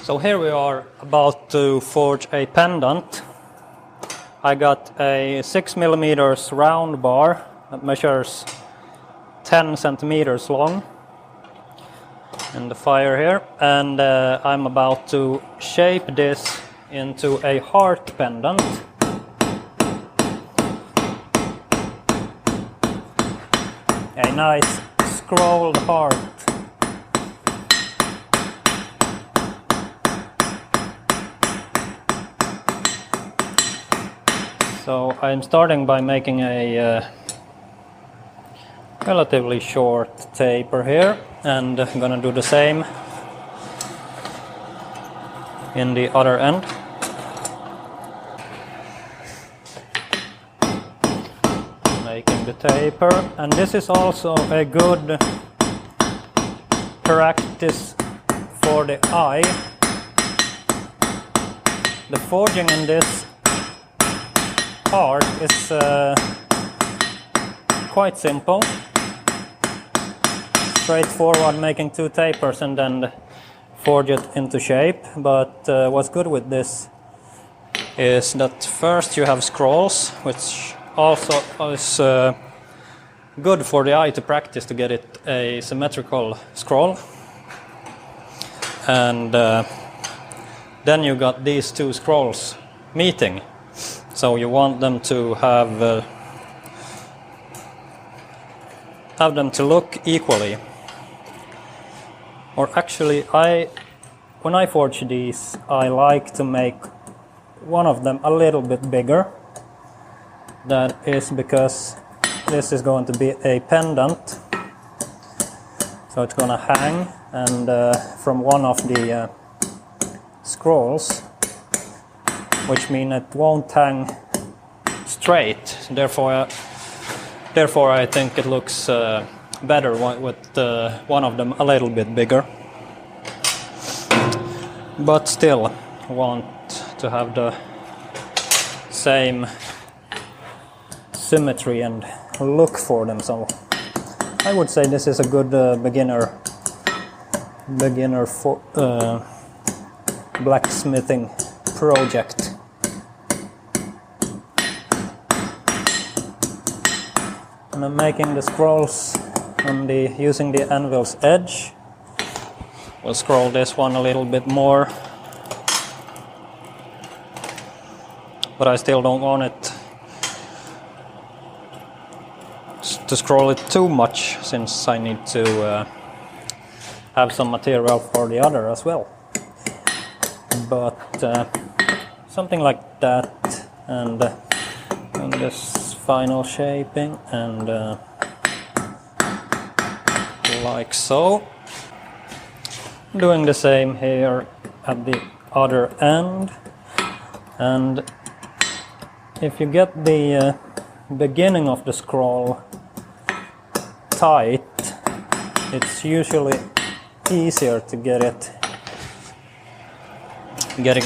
So here we are about to forge a pendant. I got a 6mm round bar that measures 10 centimeters long in the fire here, and I'm about to shape this into a heart pendant. A nice scrolled heart. So I'm starting by making a relatively short taper here, and I'm gonna do the same in the other end. Making the taper, and this is also a good practice for the eye. The forging in this part is quite simple, straightforward, making two tapers and then forge it into shape. But what's good with this is that first you have scrolls, which also is good for the eye to practice to get it a symmetrical scroll. And then you got these two scrolls meeting. So you want them to have them to look equally. Or actually, when I forge these, I like to make one of them a little bit bigger. That is because this is going to be a pendant. So it's gonna hang, and from one of the scrolls, which means it won't hang straight. Therefore I think it looks better with one of them a little bit bigger. But still want to have the same symmetry and look for them. So I would say this is a good beginner for blacksmithing project. And I'm making the scrolls using the anvil's edge. We'll scroll this one a little bit more, but I still don't want it to scroll it too much, since I need to have some material for the other as well. But something like that, and this final shaping, and like so. Doing the same here at the other end, and if you get the beginning of the scroll tight, it's usually easier to get it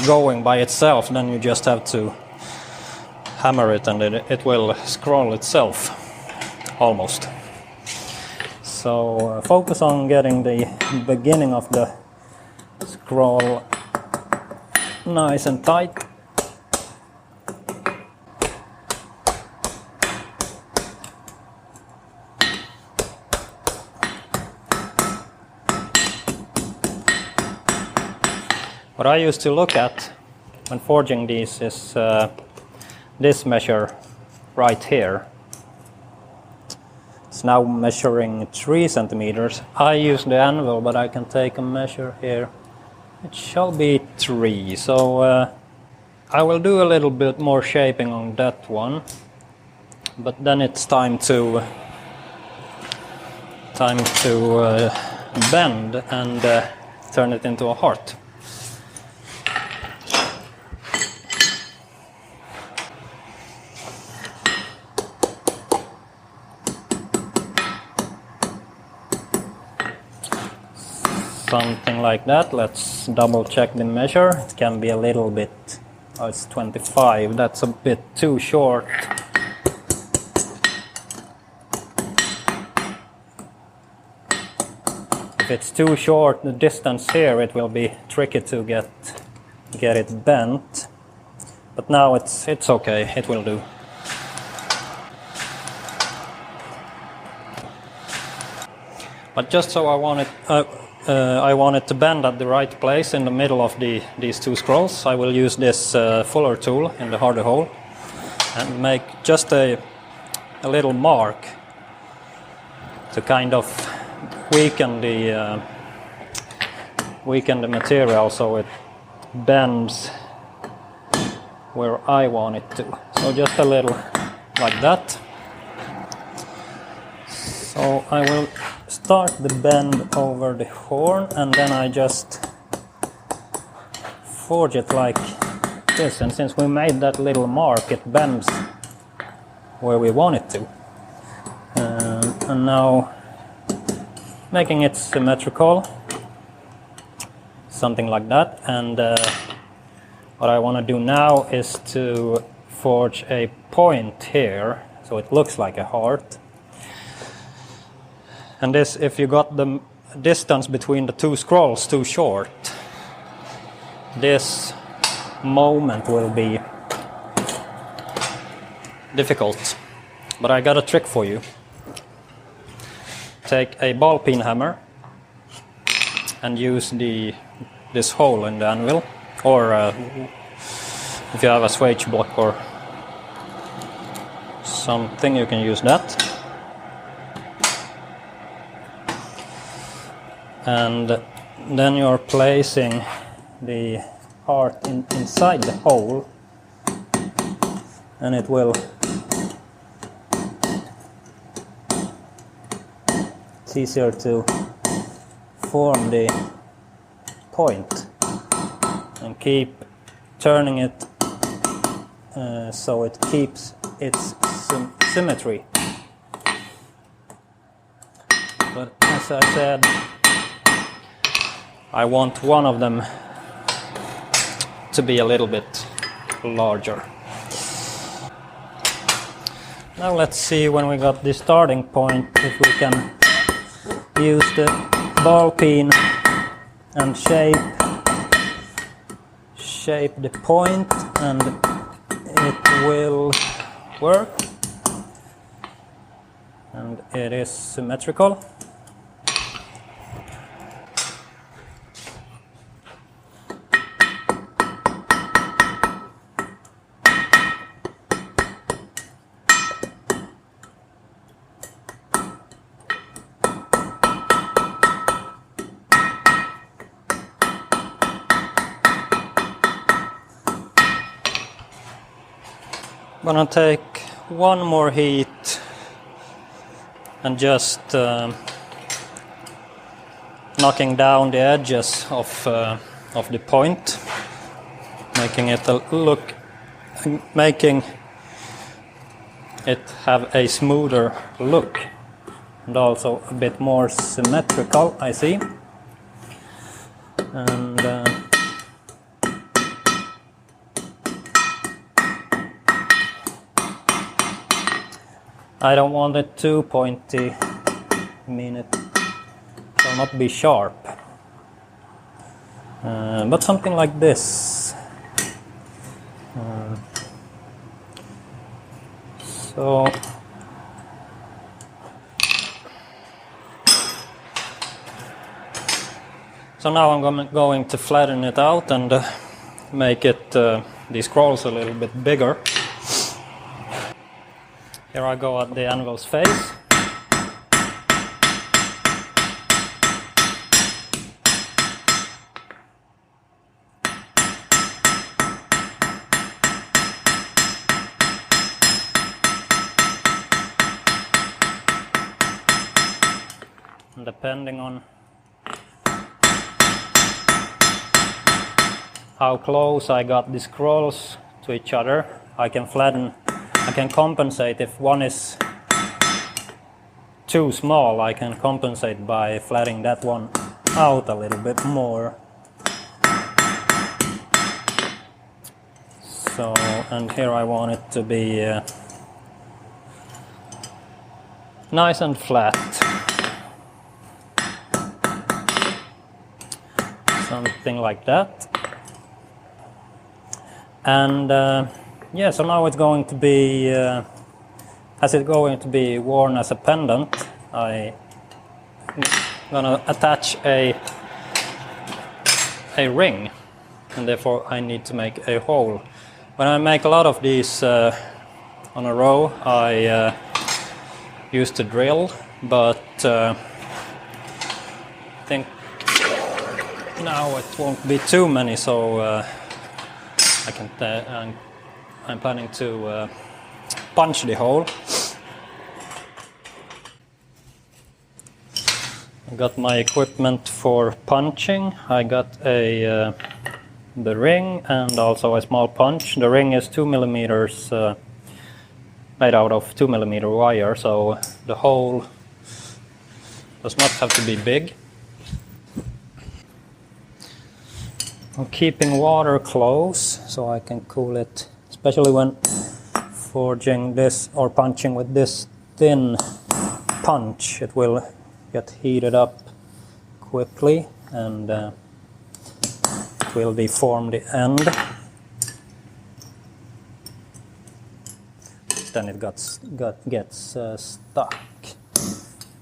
going by itself. Then you just have to hammer it and it will scroll itself, almost. So focus on getting the beginning of the scroll nice and tight. What I used to look at when forging these is this measure right here. It's now measuring 3 centimeters. I use the anvil, but I can take a measure here. It shall be 3. So I will do a little bit more shaping on that one, but then it's time to bend and turn it into a heart. Something like that. Let's double check the measure. It can be a little bit, it's 25, that's a bit too short. if it's too short the distance here, it will be tricky to get it bent. But now it's okay, it will do. But just so I want it to bend at the right place in the middle of these two scrolls, I will use this fuller tool in the harder hole and make just a little mark to kind of weaken the material so it bends where I want it to. So just a little like that. So I will start the bend over the horn and then I just forge it like this, and since we made that little mark it bends where we want it to. And now making it symmetrical, something like that. And what I want to do now is to forge a point here so it looks like a heart. And this, if you got the distance between the two scrolls too short, this moment will be difficult. But I got a trick for you. Take a ball peen hammer and use this hole in the anvil, or if you have a swage block or something, you can use that. And then you're placing the heart inside the hole, and it will, it's easier to form the point and keep turning it so it keeps its symmetry. But as I said, I want one of them to be a little bit larger. Now let's see, when we got the starting point, if we can use the ball peen and shape the point, and it will work, and it is symmetrical. I'm gonna take one more heat and just knocking down the edges of the point, making it making it have a smoother look and also a bit more symmetrical, I see. And I don't want it too pointy, I mean it will not be sharp, but something like this. So now I'm going to flatten it out and make it these scrolls a little bit bigger. Here I go at the anvil's face. And depending on how close I got the scrolls to each other, I can compensate. If one is too small, I can compensate by flattening that one out a little bit more. So, and here I want it to be nice and flat. something like that. And yeah, so now it's going to be, as it's going to be worn as a pendant, I'm gonna attach a ring, and therefore I need to make a hole. When I make a lot of these on a row, I use the drill, but I think now it won't be too many, so I'm planning to punch the hole. I got my equipment for punching. I got the ring and also a small punch. The ring is 2 millimeters, made out of 2 millimeter wire, so the hole does not have to be big. I'm keeping water close so I can cool it, especially when forging this or punching with this thin punch. It will get heated up quickly and it will deform the end. Then it gets stuck.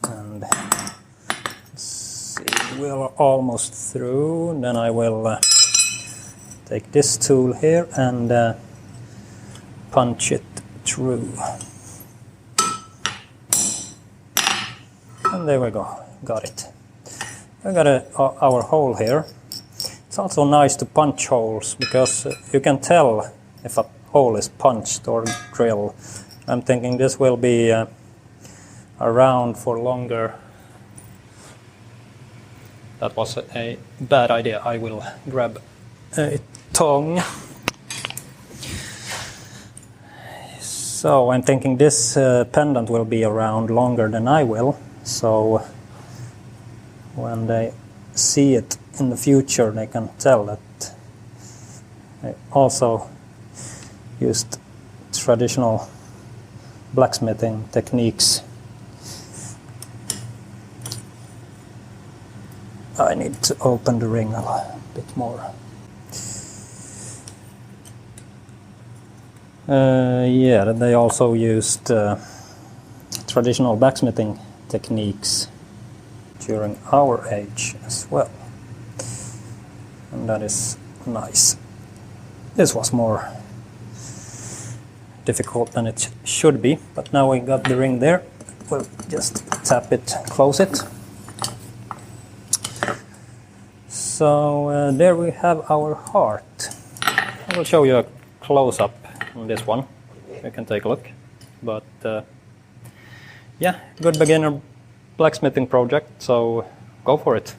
And let's see, we're almost through. Then I will take this tool here and punch it through. And there we go, got it. I got our hole here. It's also nice to punch holes because you can tell if a hole is punched or drilled. I'm thinking this will be around for longer. That was a bad idea. I will grab a tongue. So I'm thinking this pendant will be around longer than I will. So when they see it in the future, they can tell that I also used traditional blacksmithing techniques. I need to open the ring a bit more. Yeah, they also used traditional blacksmithing techniques during our age as well. And that is nice. This was more difficult than it should be, but now we got the ring there. We'll just tap it, close it. So there we have our heart. I will show you a close-up on this one. You can take a look. But yeah, good beginner blacksmithing project, so go for it.